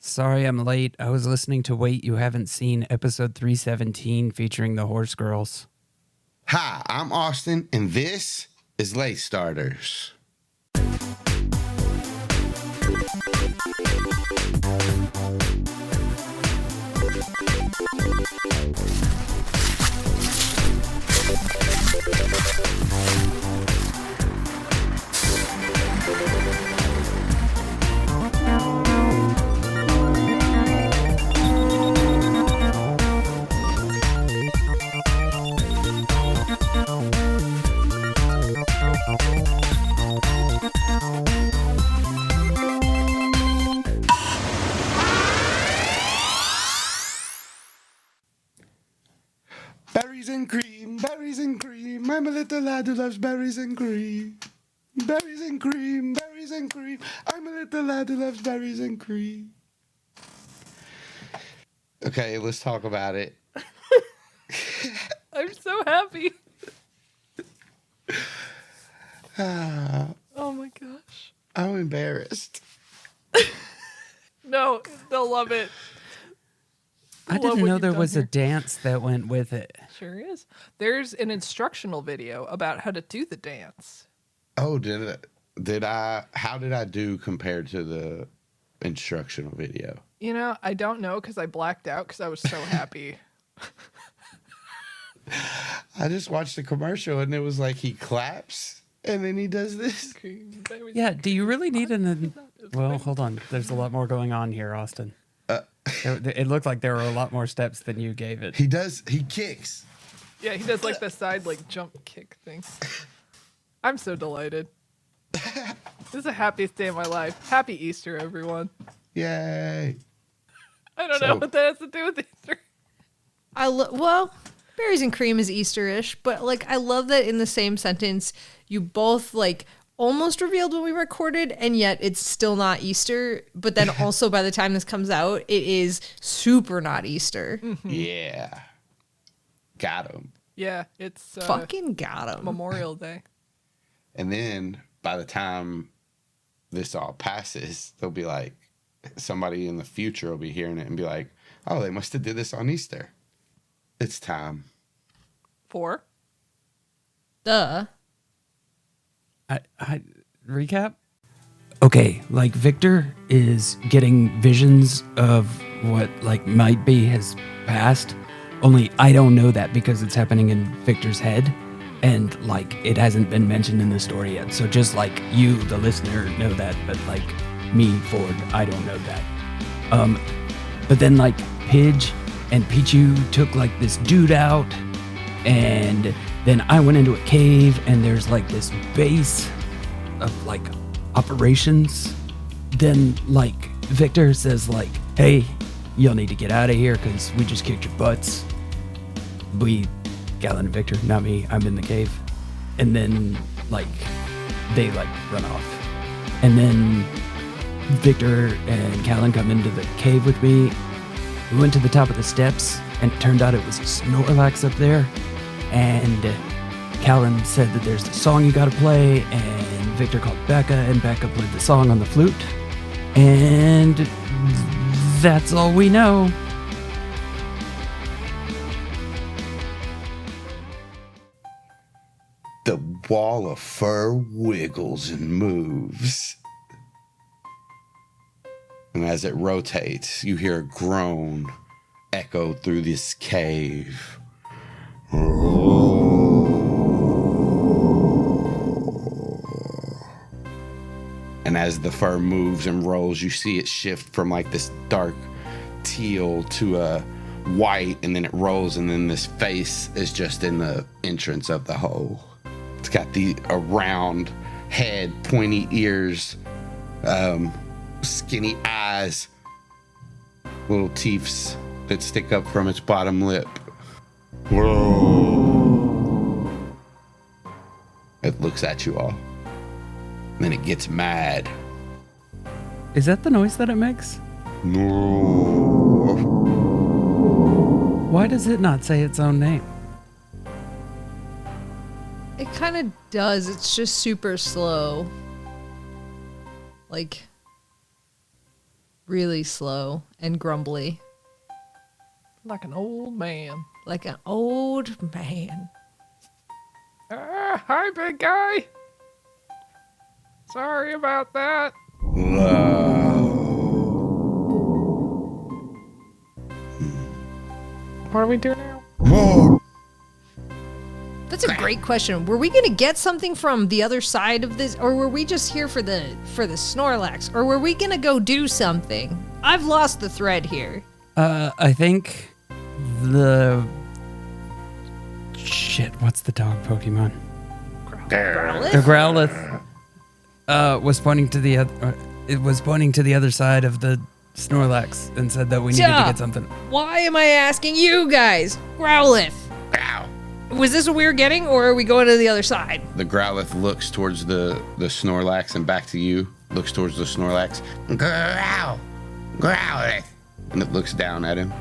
Sorry I'm late. I was listening to Wait You Haven't Seen episode 317 featuring the Horse Girls. Hi, I'm Austin, and this is Late Starters. Berries and cream, berries and cream. I'm a little lad who loves berries and cream. Berries and cream, berries and cream. I'm a little lad who loves berries and cream. Okay, let's talk about it. I'm so happy. Oh my gosh. I'm embarrassed. No, they'll love it. I didn't know there was a dance that went with it. Sure is. There's an instructional video about how to do the dance. Oh, did I? How did I do compared to the instructional video? You know, I don't know because I blacked out because I was so happy. I just watched the commercial and it was like he claps and then he does this. Yeah, do you really need Well, hold on. There's a lot more going on here, Austin. It looked like there were a lot more steps than you gave it. He kicks. Yeah, he does like the side like jump kick thing. I'm so delighted. This is the happiest day of my life. Happy Easter, everyone. Yay. I don't know what that has to do with Easter. Well, berries and cream is Easter-ish, but like I love that in the same sentence you both like almost revealed when we recorded, and yet it's still not Easter. But then also by the time this comes out, it is super not Easter. Mm-hmm. Yeah. Got him. Yeah, it's fucking got him. Memorial Day. And then by the time this all passes, they'll be like, somebody in the future will be hearing it and be like, oh, they must have did this on Easter. It's time. 4. Duh. I recap? Okay, like Victor is getting visions of what like might be his past. Only I don't know that because it's happening in Victor's head. And like it hasn't been mentioned in the story yet. So just like you, the listener, know that, but like me, Ford, I don't know that. But then like Pidge and Pichu took like this dude out, and then I went into a cave and there's like this base of like operations. Then like Victor says like, hey, you'll need to get out of here because we just kicked your butts. Calynn and Victor, not me, I'm in the cave. And then like they like run off. And then Victor and Calynn come into the cave with me. We went to the top of the steps and it turned out it was a Snorlax up there. And Calynn said that there's a song you gotta play, and Victor called Becca, and Becca played the song on the flute. And that's all we know. The wall of fur wiggles and moves. And as it rotates, you hear a groan echo through this cave. And as the fur moves and rolls, you see it shift from like this dark teal to a white, and then it rolls, and then this face is just in the entrance of the hole. It's got a round head, pointy ears, skinny eyes, little teeths that stick up from its bottom lip. Whoa. It looks at you all. Then it gets mad. Is that the noise that it makes? No. Why does it not say its own name? It kind of does. It's just super slow. Like, really slow and grumbly, Like an old man. like an old man. Hi, big guy. Sorry about that. What do we do now? That's a great question. Were we gonna get something from the other side of this, or were we just here for the Snorlax, or were we gonna go do something? I've lost the thread here. I think the shit. What's the dog Pokemon? The Growlithe was pointing to the other. It was pointing to the other side of the Snorlax and said that we needed to get something. Why am I asking you guys? Growlithe. Was this what we were getting, or are we going to the other side? The Growlithe looks towards the Snorlax and back to you. Looks towards the Snorlax. Growlithe. And it looks down at him.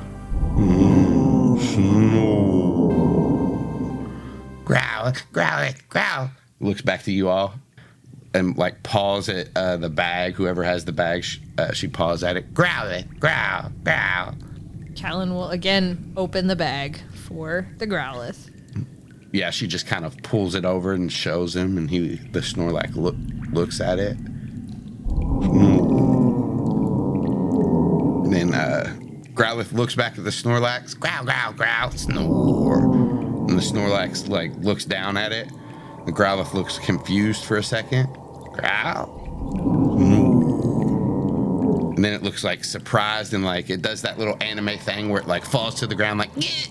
Growl. Looks back to you all. And like paws at the bag. Whoever has the bag, she paws at it. Growlithe. Growl. Calynn will again open the bag for the Growlithe. Yeah, she just kind of pulls it over and shows him, and the Snorlax looks at it. And then Growlithe looks back at the Snorlax. Growl, snore. And the Snorlax looks down at it. The Growlithe looks confused for a second. Growl. And then it looks surprised and it does that little anime thing where it falls to the ground yeah.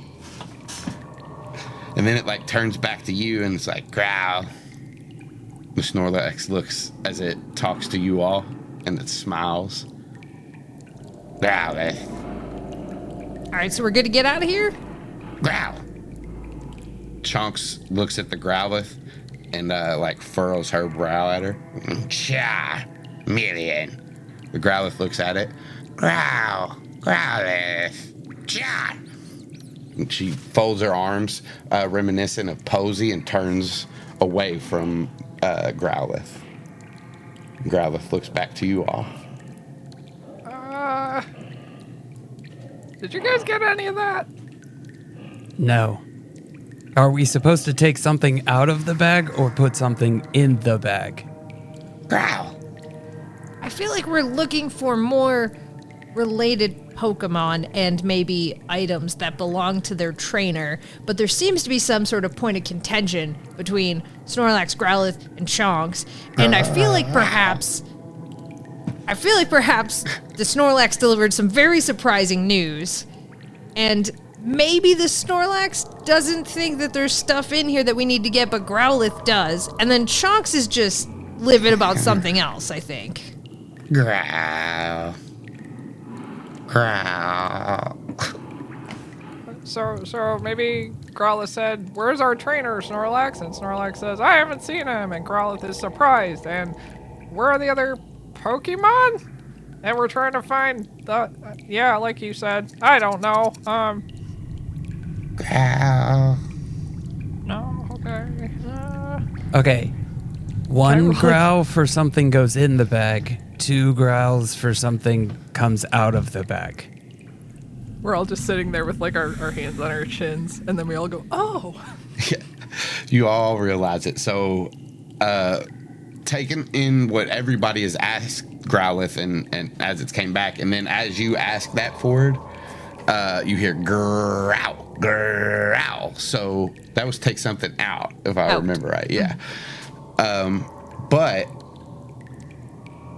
And then it turns back to you and it's growl. The Snorlax looks as it talks to you all and it smiles. Growl. All right, so we're good to get out of here? Growl. Chunks looks at the Growlithe and furrows her brow at her. Cha, million. The Growlithe looks at it. Growl, Growlithe, cha. And she folds her arms, reminiscent of Posey, and turns away from Growlithe. Growlithe looks back to you all. Did you guys get any of that? No. Are we supposed to take something out of the bag or put something in the bag? Growl. I feel like we're looking for more related Pokemon and maybe items that belong to their trainer, but there seems to be some sort of point of contention between Snorlax, Growlithe, and Chonks, and I feel like perhaps the Snorlax delivered some very surprising news, and maybe the Snorlax doesn't think that there's stuff in here that we need to get, but Growlithe does, and then Chonks is just living about something else, I think. Growl. So maybe Growlithe said, "Where's our trainer, Snorlax?" And Snorlax says, "I haven't seen him." And Growlithe is surprised. And where are the other Pokemon? And we're trying to find the... yeah, like you said. I don't know. Growl. No, okay. Okay. One growl for something goes in the bag. 2 growls for something comes out of the bag. We're all just sitting there with our hands on our chins, and then we all go, "Oh." Yeah, you all realize it. So, taking in what everybody has asked Growlithe, and as it came back, and then as you ask that forward, you hear growl. So that was take something out, if I remember right. Yeah. But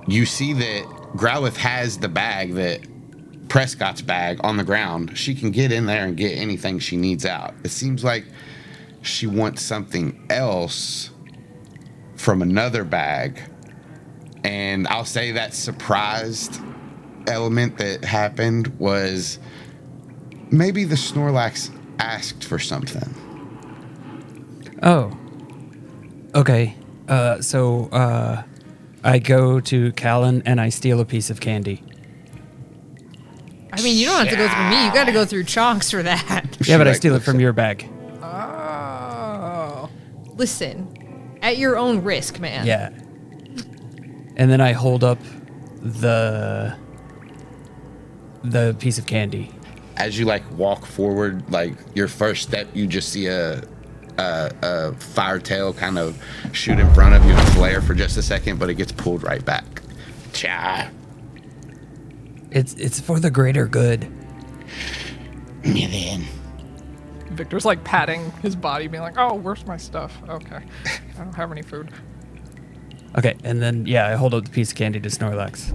you see that Growlithe has the bag, that Prescott's bag, on the ground. She can get in there and get anything she needs out. It seems like she wants something else from another bag. And I'll say that surprised element that happened was maybe the Snorlax asked for something. Oh. Okay. So I go to Calynn and I steal a piece of candy. I mean, you don't have to go through me. You got to go through Chonks for that. Yeah, but I steal it from your bag. Oh. Listen, at your own risk, man. Yeah. And then I hold up the the piece of candy. As you like walk forward, like your first step, you just see a fire tail kind of shoot in front of you and flare for just a second, but it gets pulled right back. Cha. It's for the greater good. Yeah, then. Victor's like patting his body, being like, "Oh, where's my stuff? Okay, I don't have any food." Okay, and then I hold up the piece of candy to Snorlax.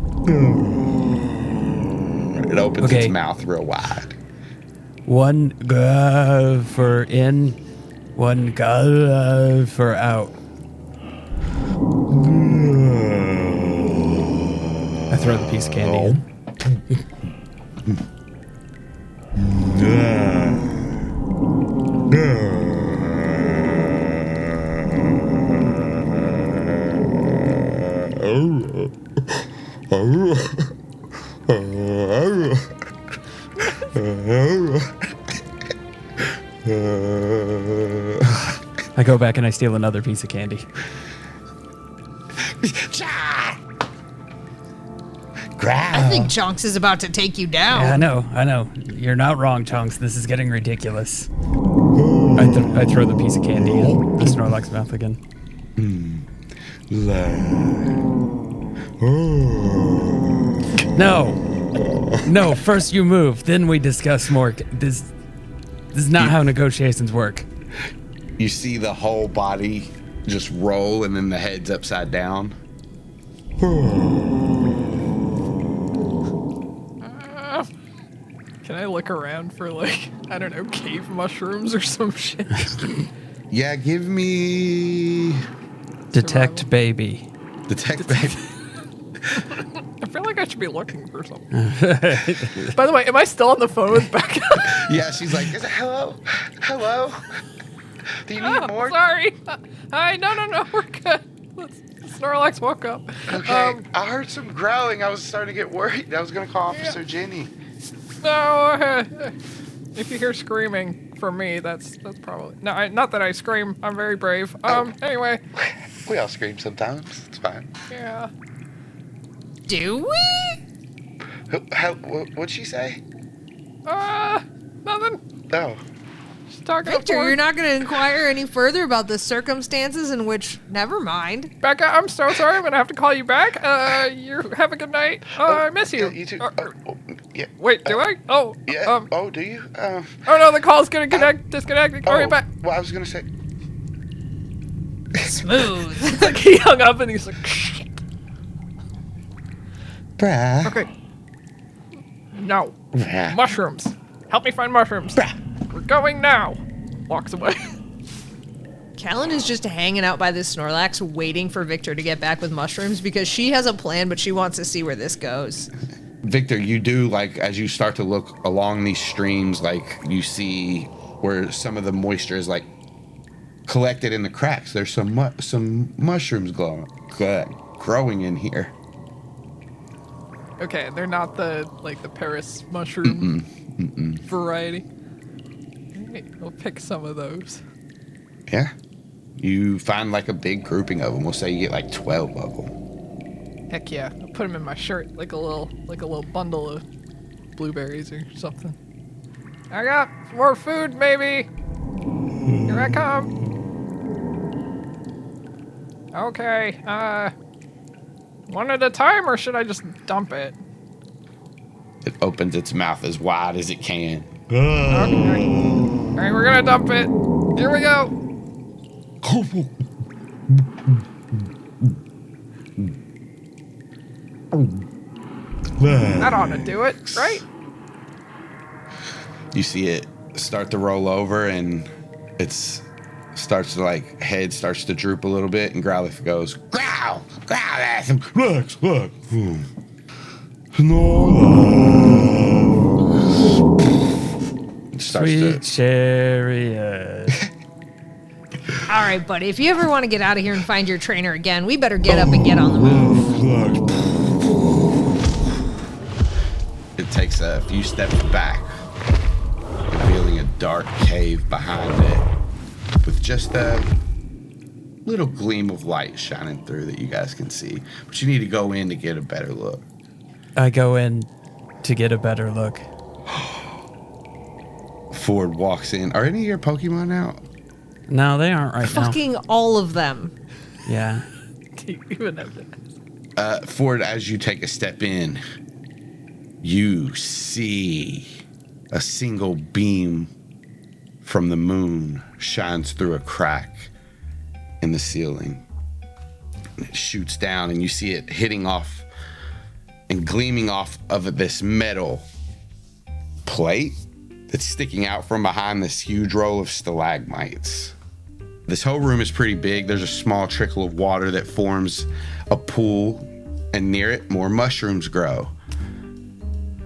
It opens its mouth real wide. One go for in, one go for out. I throw the piece of candy in. I go back and I steal another piece of candy. I think Chunks is about to take you down. Yeah, I know. You're not wrong, Chunks. This is getting ridiculous. I throw the piece of candy in the Snorlax mouth again. No. First you move, then we discuss more. This is not how negotiations work. You see the whole body just roll, and then the head's upside down. Can I look around for like, I don't know, cave mushrooms or some shit? Yeah, give me Detect baby. detect baby. I feel like I should be looking for something. By the way, am I still on the phone with Becca? Yeah, she's like, is it hello? Do you need more? Sorry. Hi, no, we're good. Snorlax woke up. Okay, I heard some growling. I was starting to get worried. I was going to call Officer Jenny. No, if you hear screaming from me, that's probably no. Not that I scream. I'm very brave. Anyway, We all scream sometimes. It's fine. yeah. Do we? What'd she say? Nothing. No. Just talking. Victor, you're not going to inquire any further about the circumstances in which. Never mind. Becca, I'm so sorry. I'm gonna have to call you back. You have a good night. I miss you. Yeah, you too. Yeah. Wait, do I? Oh. Yeah. Do you? Oh no, the call's gonna disconnect. All right, back. Well, I was gonna say. Smooth. Like he hung up and he's like, shit. Bruh. Okay. No. Bruh. Mushrooms. Help me find mushrooms. Bruh. We're going now. Walks away. Calynn is just hanging out by this Snorlax waiting for Victor to get back with mushrooms because she has a plan, but she wants to see where this goes. Victor, you do, like, as you start to look along these streams, like, you see where some of the moisture is, like, collected in the cracks. There's some mushrooms growing in here. Okay, they're not the Paris mushroom variety. Hey, we'll pick some of those. Yeah. You find, like, a big grouping of them. We'll say you get, like, 12 of them. Heck yeah! I'll put them in my shirt like a little bundle of blueberries or something. I got more food, maybe. Here I come. Okay. One at a time, or should I just dump it? It opens its mouth as wide as it can. Okay. All right, we're gonna dump it. Here we go. That ought to do it, right? You see it start to roll over, and it's starts to, like, head starts to droop a little bit, and Growlithe goes, growl, at him. Look. Sweet chariot. All right, buddy. If you ever want to get out of here and find your trainer again, we better get up and get on the move. It takes a few steps back, revealing a dark cave behind it with just a little gleam of light shining through that you guys can see. But you need to go in to get a better look. I go in. to get a better look. Ford walks in. Are any of your Pokemon out? No, they aren't right now. Fucking all of them. Yeah. Do you even have to? Ford, as you take a step in, you see a single beam from the moon shines through a crack in the ceiling. And it shoots down, and you see it hitting off and gleaming off of this metal plate that's sticking out from behind this huge row of stalagmites. This whole room is pretty big. There's a small trickle of water that forms a pool, and near it, more mushrooms grow.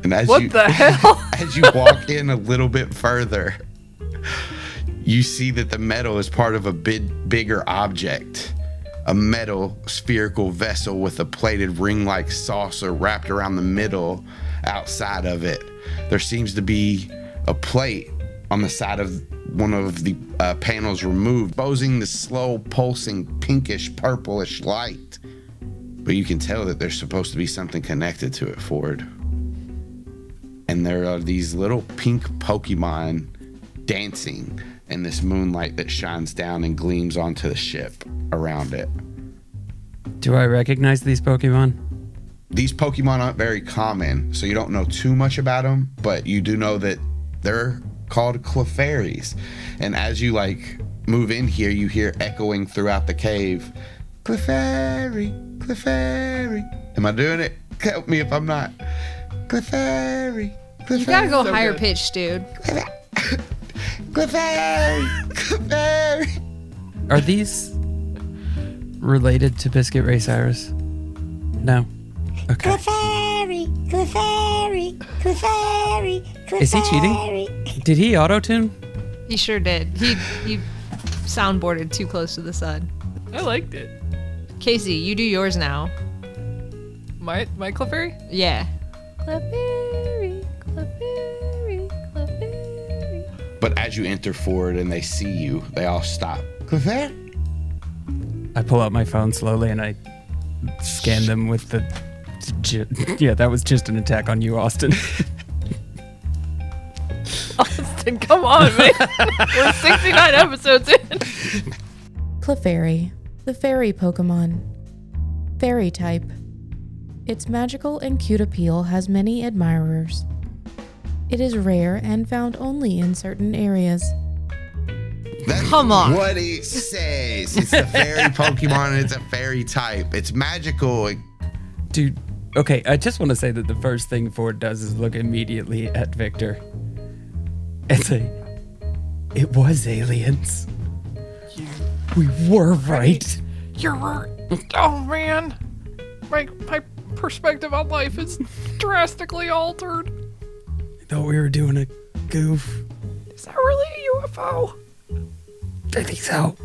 And as What the hell? as you walk in a little bit further, you see that the metal is part of a bigger object. A metal spherical vessel with a plated ring-like saucer wrapped around the middle outside of it. There seems to be a plate on the side of one of the panels removed, exposing the slow pulsing pinkish purplish light. But you can tell that there's supposed to be something connected to it, Ford. And there are these little pink Pokemon dancing in this moonlight that shines down and gleams onto the ship around it. Do I recognize these Pokemon? These Pokemon aren't very common, so you don't know too much about them, but you do know that they're called Clefairies. And as you move in here, you hear echoing throughout the cave, Clefairy, Clefairy. Am I doing it? Help me if I'm not. Clefairy, Clefairy. You gotta go So higher good. pitch, dude. Clefairy, Clefairy. Are these related to Biscuit Ray Cyrus? No. Okay. Clefairy, Clefairy, Clefairy, Clefairy. Is he cheating? Did he auto-tune? He sure did. He soundboarded too close to the sun. I liked it. Kaycie, you do yours now. My Clefairy? Yeah. Clefairy, Clefairy, Clefairy. But as you enter forward and they see you, they all stop. Clefairy? I pull out my phone slowly and I scan them with the... Yeah, that was just an attack on you, Austin. Austin, come on, man. We're 69 episodes in. Clefairy, the fairy Pokemon. Fairy type. Its magical and cute appeal has many admirers. It is rare and found only in certain areas. That's Come on. what it says. It's a fairy Pokemon and it's a fairy type. It's magical. Dude, okay, I just want to say that the first thing Ford does is look immediately at Victor and say, it was aliens. We were right. You're right. Oh, man. My perspective on life is drastically altered. I thought we were doing a goof. Is that really a UFO? I think so.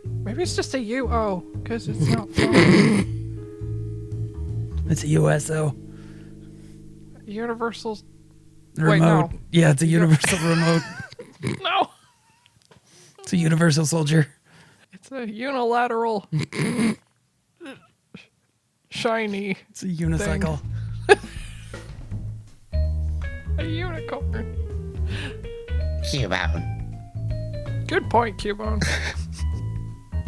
Maybe it's just a UO, because it's not flying. It's a USO. Universal's... Remote. Wait, no. Yeah, it's a universal remote. No. It's a universal soldier. It's a unilateral... shiny... It's a unicycle. A unicorn. Cubone. Good point, Cubone.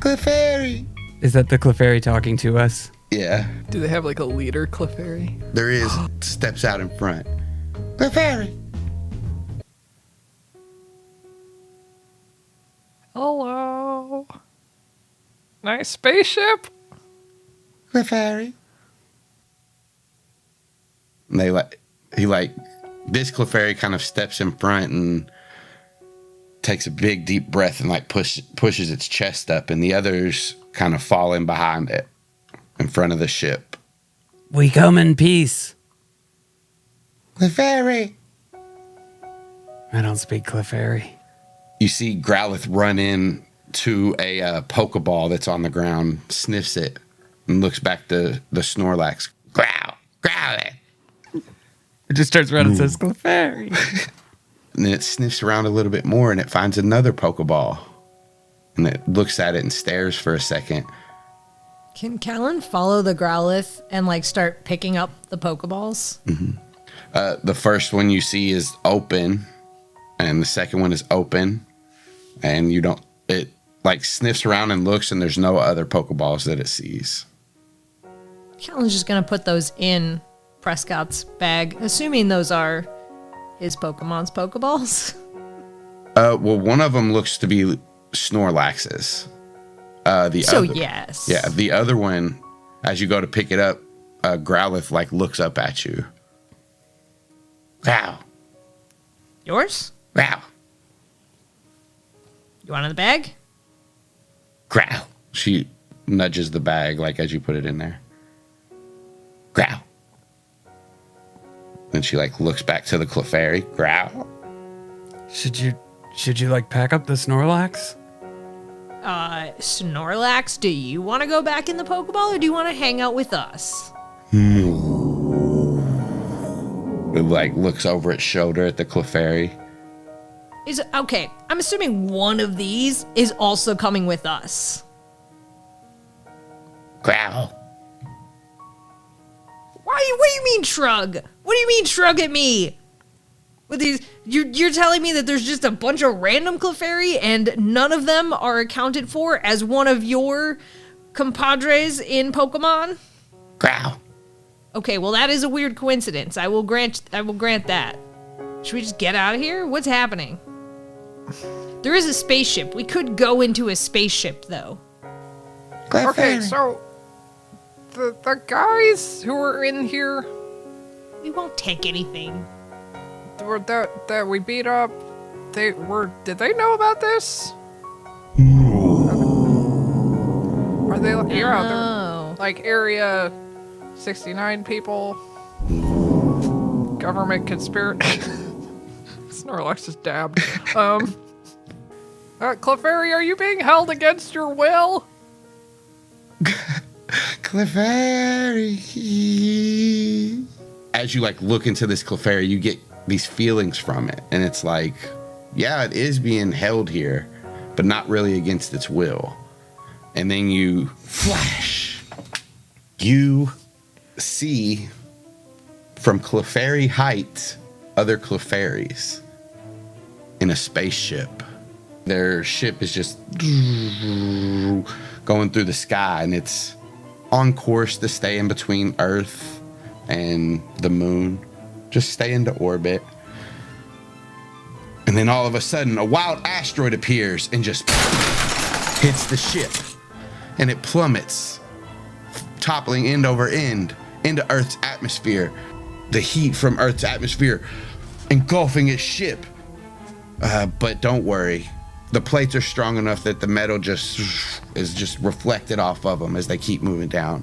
Clefairy. Is that the Clefairy talking to us? Yeah, Do they have like a leader Clefairy? there is. Steps out in front. Clefairy. Hello. Nice spaceship. Clefairy. And this Clefairy kind of steps in front and takes a big deep breath and pushes its chest up, and the others kind of fall in behind it in front of the ship. We come in peace. Clefairy. I don't speak Clefairy. You see Growlithe run in to a Pokeball that's on the ground, sniffs it, and looks back to the Snorlax. Growlithe. It just turns around and says Clefairy. And then it sniffs around a little bit more and it finds another Pokeball. And it looks at it and stares for a second. Can Calynn follow the Growlithe and like start picking up the Pokeballs? The first one you see is open, and the second one is open, and it like sniffs around and looks, and there's no other Pokeballs that it sees. Calyn's just gonna put those in Prescott's bag, assuming those are his Pokemon's Pokeballs. Well, one of them looks to be Snorlax's. Yes. Yeah, the other one, as you go to pick it up, Growlithe like looks up at you. Wow. Yours? Wow. You want in the bag? Growl. She nudges the bag like as you put it in there. Growl. Then she like looks back to the Clefairy. Growl. Should you like pack up the Snorlax? Snorlax, do you want to go back in the Pokeball or do you want to hang out with us? It like looks over its shoulder at the Clefairy. Okay, I'm assuming one of these is also coming with us. Growl. What do you mean shrug? What do you mean shrug at me? With these, you're telling me that there's just a bunch of random Clefairy and none of them are accounted for as one of your compadres in Pokemon? Growl. Okay, well that is a weird coincidence. I will grant that. Should we just get out of here? What's happening? There is a spaceship. We could go into a spaceship though. Okay, so the guys who were in here We won't take anything. that we beat up, did they know about this? Are they you're out there like Area 69 people? Government conspiracy. Snorlax is dabbed. Clefairy, are you being held against your will? Clefairy. As you like look into this Clefairy, you get these feelings from it, and it's like, yeah, it is being held here, but not really against its will. And then you flash. You see from Clefairy height other Clefairies in a spaceship. Their ship is just going through the sky, and it's on course to stay in between Earth and the moon, just stay into orbit. And then all of a sudden, a wild asteroid appears and just hits the ship, and it plummets, toppling end over end into Earth's atmosphere. The heat from Earth's atmosphere engulfing its ship. But don't worry, the plates are strong enough that the metal is just reflected off of them as they keep moving down.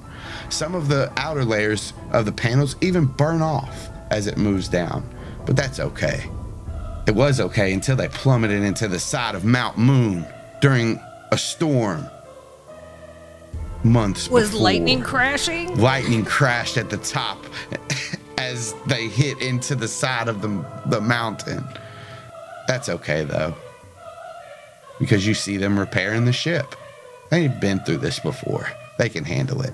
Some of the outer layers of the panels even burn off as it moves down, but that's okay. It was okay until they plummeted into the side of Mount Moon during a storm months before. Was lightning crashing? Lightning crashed at the top as they hit into the side of the mountain. That's okay, though, because you see them repairing the ship. They've been through this before. They can handle it.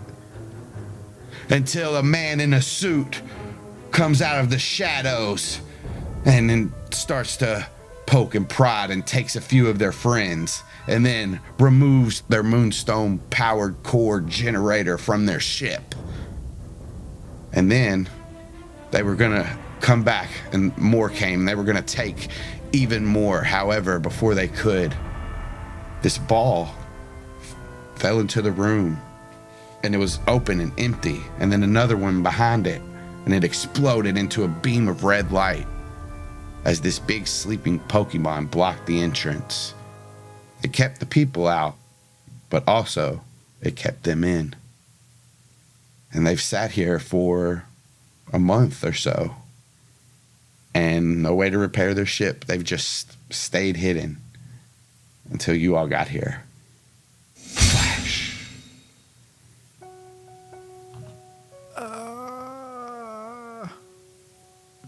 Until a man in a suit comes out of the shadows and then starts to poke and prod and takes a few of their friends and then removes their Moonstone powered core generator from their ship. And then they were going to come back, and more came. They were going to take even more. However, before they could, this ball fell into the room, and it was open and empty, and then another one behind it, and it exploded into a beam of red light as this big sleeping Pokemon blocked the entrance. It kept the people out, but also it kept them in. And they've sat here for a month or so, and no way to repair their ship. They've just stayed hidden until you all got here. Flash.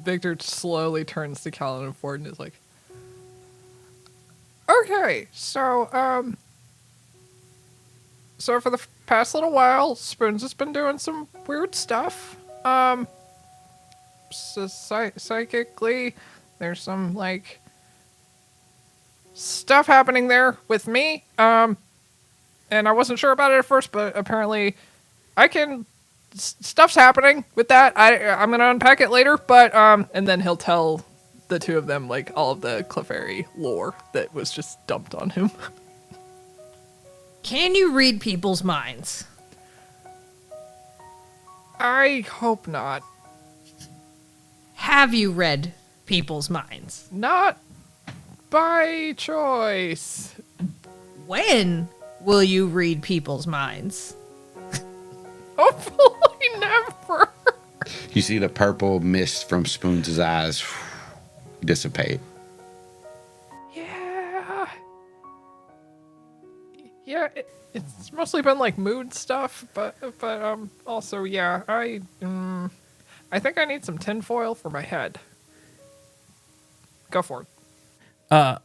Victor slowly turns to Calynn and Ford and is like, okay, so for the past little while, Spoons has been doing some weird stuff. So psychically, there's some, like, stuff happening there with me. And I wasn't sure about it at first, but apparently I can... Stuff's happening with that. I'm gonna unpack it later, but, and then he'll tell the two of them, like, all of the Clefairy lore that was just dumped on him. Can you read people's minds? I hope not. Have you read people's minds? Not by choice. When will you read people's minds? Hopefully never. You see the purple mist from Spoons' eyes dissipate. Yeah, it's mostly been like mood stuff, but also yeah, I think I need some tinfoil for my head. Go for it.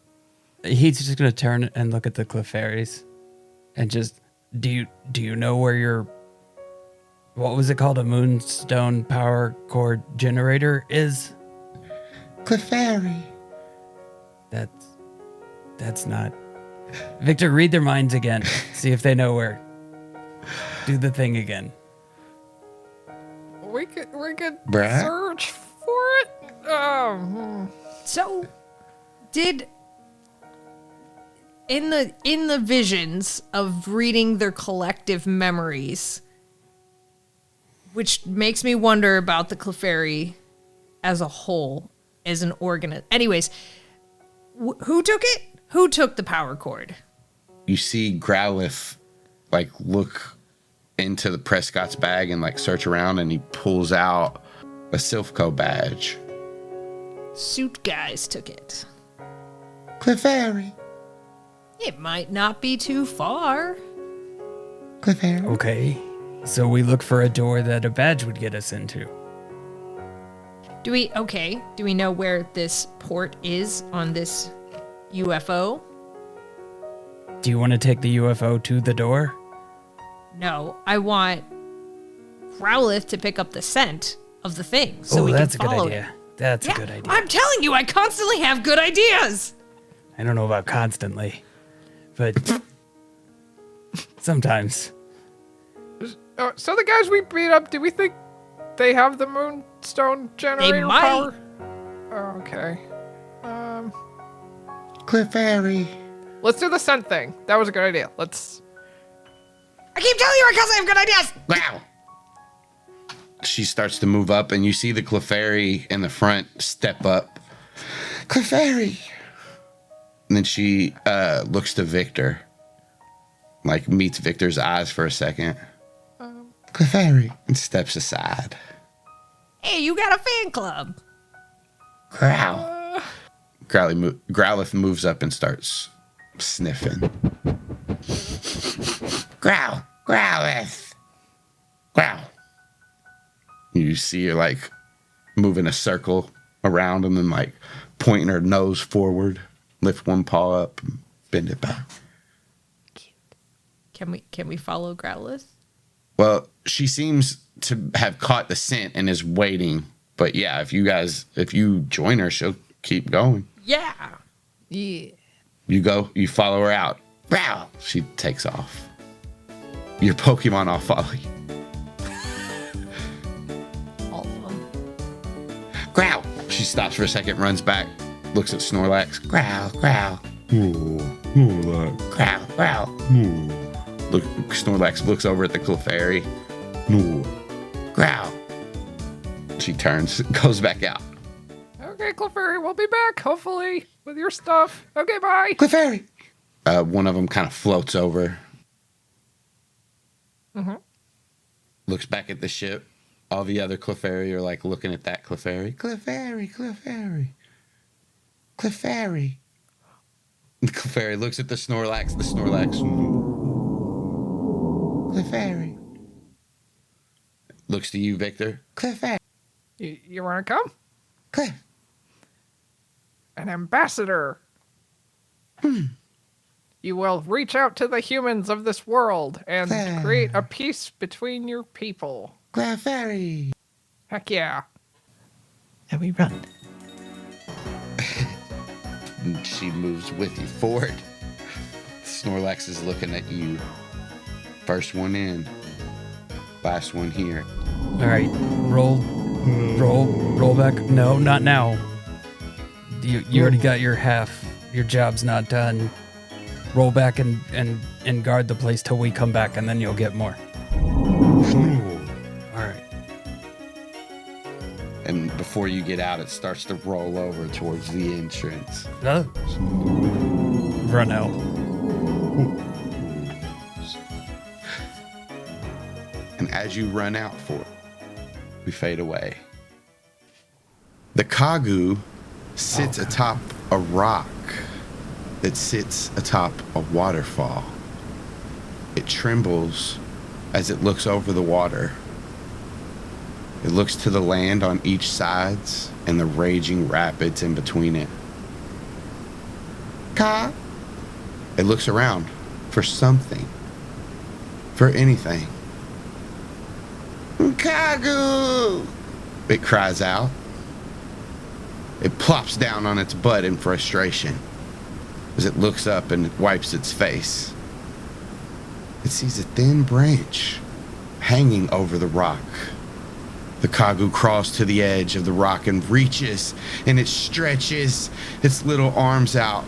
He's just gonna turn and look at the Clefairies, and just do you know where your what was it called, a Moonstone power core generator is? Clefairy. That's not. Victor, read their minds again. See if they know where. Do the thing again. We could Bruh. search for it. So, did in the visions of reading their collective memories, which makes me wonder about the Clefairy as a whole, as an organism. Anyways, who took it? Who took the power cord? You see Growlithe, like, look into the Prescott's bag and, like, search around, and he pulls out a Silphco badge. Suit guys took it. Clefairy. It might not be too far. Clefairy. Okay, so we look for a door that a badge would get us into. Do we know where this port is on this UFO? Do you want to take the UFO to the door? No, I want Growlithe to pick up the scent of the thing so we that's a can good follow idea. it. That's a good idea. I'm telling you, I constantly have good ideas. I don't know about constantly, but sometimes. So the guys we beat up, do we think they have the Moonstone generator might. power? Oh, okay. Clefairy. Let's do the scent thing. That was a good idea. Let's... I keep telling you I constantly have good ideas. Wow. She starts to move up, and you see the Clefairy in the front step up. Clefairy. And then she looks to Victor. Like, meets Victor's eyes for a second. Clefairy. And steps aside. Hey, you got a fan club. Growl. Growlithe moves up and starts sniffing. Growl. Growlithe. Growl. You see her, like, moving a circle around and then, like, pointing her nose forward. Lift one paw up and bend it back. Can we follow Growlithe? Well, she seems to have caught the scent and is waiting. But yeah, if you join her, she'll keep going. Yeah. Yeah. You follow her out. Growl. She takes off. Your Pokemon all follow you. All of them. Growl. She stops for a second, runs back, looks at Snorlax. Growl, growl. Snorlax. Growl, growl. Look, Snorlax looks over at the Clefairy. Growl. She turns, goes back out. Okay, Clefairy, we'll be back, hopefully, with your stuff. Okay, bye. Clefairy. One of them kind of floats over. Mm-hmm. Looks back at the ship. All the other Clefairy are like looking at that Clefairy. Clefairy, Clefairy. Clefairy. The Clefairy looks at the Snorlax. The Snorlax. Clefairy. Looks to you, Victor. Clefairy. You want to come? Clef. An ambassador. You will reach out to the humans of this world and create a peace between your people. Clefairy. Heck yeah. And we run. She moves with you forward. Snorlax is looking at you. First one in. Last one here. All right, roll back. No, not now. You already got your half. Your job's not done. Roll back and guard the place till we come back, and then you'll get more. All right. And before you get out, it starts to roll over towards the entrance. Run out. And as you run out for it, we fade away. The Kagu sits atop a rock that sits atop a waterfall. It trembles as it looks over the water. It looks to the land on each side and the raging rapids in between it. Ka! It looks around for something, for anything. Kagu! It cries out. It plops down on its butt in frustration as it looks up and wipes its face. It sees a thin branch hanging over the rock. The Kagu crawls to the edge of the rock and reaches, and it stretches its little arms out,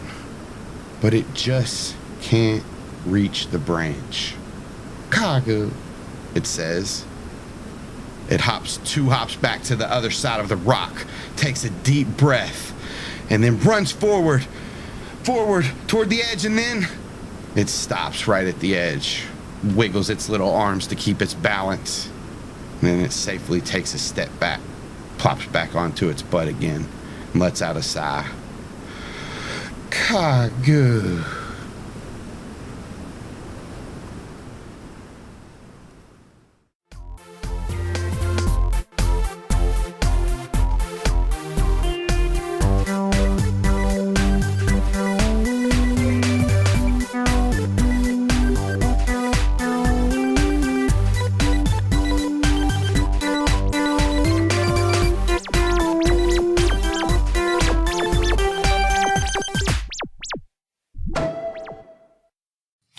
but it just can't reach the branch. Kagu, it says. It hops 2 hops back to the other side of the rock, takes a deep breath, and then runs forward toward the edge, and then it stops right at the edge, wiggles its little arms to keep its balance, and then it safely takes a step back, plops back onto its butt again, and lets out a sigh. Kagu.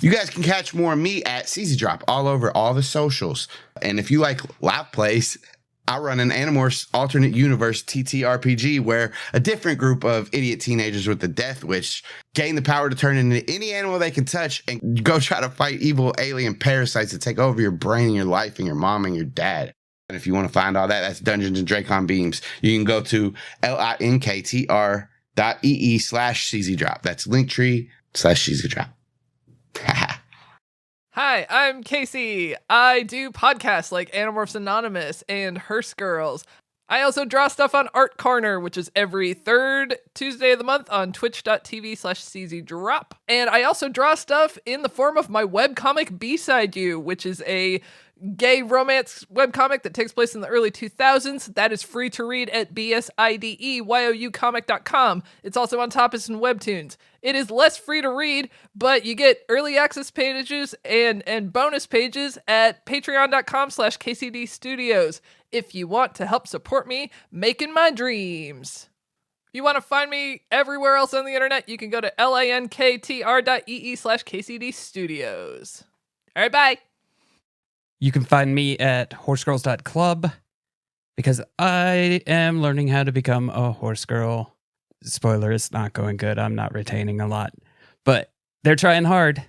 You guys can catch more of me at CZ Drop all over all the socials. And if you like live plays, I run an Animorphs alternate universe ttrpg where a different group of idiot teenagers with the Death Wish gain the power to turn into any animal they can touch and go try to fight evil alien parasites that take over your brain and your life and your mom and your dad. And if you want to find all that, that's Dungeons and Dracon Beams. You can go to linktr.ee/CZ Drop. That's linktree/CZ Drop. Hi, I'm Kaycie. I do podcasts like Animorphs Anonymous and Hearse Girls. I also draw stuff on Art Corner, which is every third Tuesday of the month on twitch.tv/CZDrop. And I also draw stuff in the form of my webcomic B-Side You, which is a gay romance webcomic that takes place in the early 2000s. That is free to read at bsideyoucomic.com. It's also on Tapas and Webtoons. It is less free to read, but you get early access pages and bonus pages at patreon.com/KCD Studios if you want to help support me making my dreams. If you want to find me everywhere else on the internet, you can go to linktr.ee/KCD Studios. All right, bye. You can find me at horsegirls.club because I am learning how to become a horse girl. Spoiler, it's not going good. I'm not retaining a lot, but they're trying hard.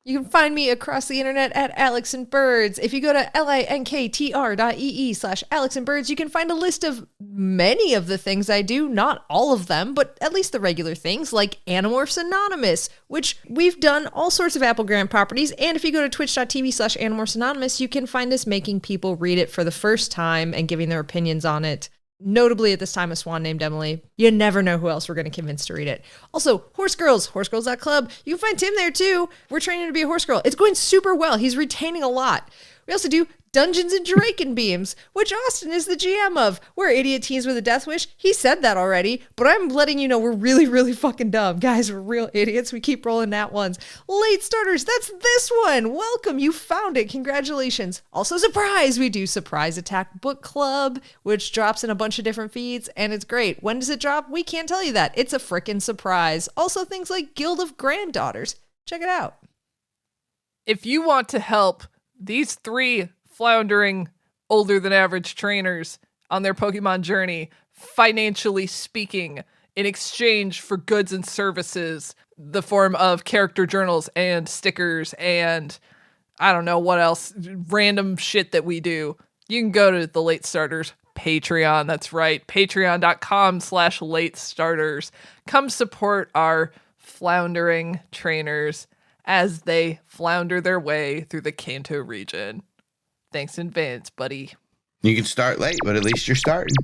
You can find me across the internet at Alex and Birds. If you go to linktr.ee/Alex and Birds, you can find a list of many of the things I do. Not all of them, but at least the regular things like Animorphs Anonymous, which we've done all sorts of Apple Grant properties. And if you go to twitch.tv/Animorphs Anonymous, you can find us making people read it for the first time and giving their opinions on it. Notably at this time, a swan named Emily. You never know who else we're going to convince to read it. Also, Horse Girls, horsegirls.club. You can find Tim there too. We're training to be a horse girl. It's going super well. He's retaining a lot. We also do Dungeons and Draken Beams, which Austin is the GM of. We're idiot teens with a death wish. He said that already, but I'm letting you know we're really, really fucking dumb. Guys, we're real idiots. We keep rolling nat ones. Late starters, that's this one. Welcome, you found it. Congratulations. Also, surprise, we do Surprise Attack Book Club, which drops in a bunch of different feeds, and it's great. When does it drop? We can't tell you that. It's a frickin' surprise. Also, things like Guild of Granddaughters. Check it out. If you want to help these 3 floundering, older than average trainers on their Pokemon journey, financially speaking, in exchange for goods and services, the form of character journals and stickers and I don't know what else, random shit that we do, you can go to the Late Starters Patreon. That's right, patreon.com/late starters. Come support our floundering trainers as they flounder their way through the Kanto region. Thanks in advance, buddy. You can start late, but at least you're starting.